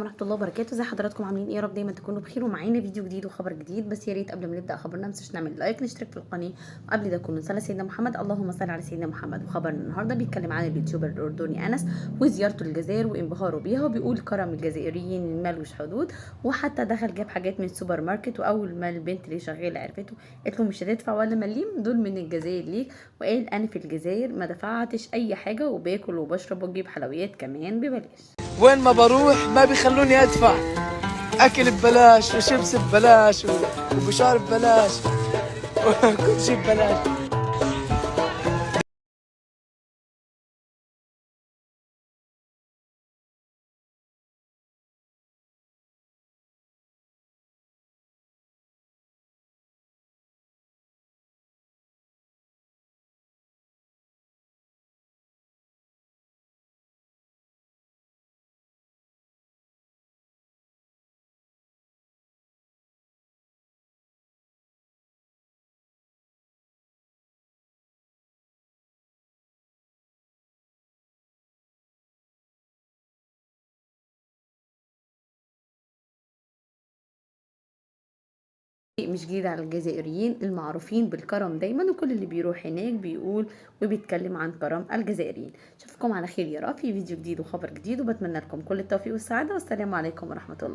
ورحمة الله وبركاته. زي حضراتكم عاملين ايه؟ يا رب دايما تكونوا بخير، ومعانا فيديو جديد وخبر جديد. بس يا ريت قبل ما نبدا خبرنا متنساش نعمل لايك، نشترك في القناه، وقبل ده كله نصلي على سيدنا محمد. اللهم صل على سيدنا محمد. وخبرنا النهارده بيتكلم عن اليوتيوبر الاردني انس وزيارته للجزائر وانبهاره بيها، وبيقول كرم الجزائريين ملوش حدود، وحتى دخل جاب حاجات من السوبر ماركت. واول ما البنت اللي شغاله عرفته قالت له مش هتدفع ولا مليم، دول من الجزائر ليك. وقال انا في الجزائر ما دفعتش اي حاجه، وباكل وبشرب واجيب حلويات كمان ببلاش. وين ما بروح ما بيخلوني ادفع. اكل ببلاش وشيبس ببلاش وبشار ببلاش وكل شيء ببلاش. مش جديد على الجزائريين المعروفين بالكرم دايما، وكل اللي بيروح هناك بيقول وبيتكلم عن كرم الجزائريين. اشوفكم على خير يا رب في فيديو جديد وخبر جديد، وبتمنى لكم كل التوفيق والسعادة، والسلام عليكم ورحمة الله.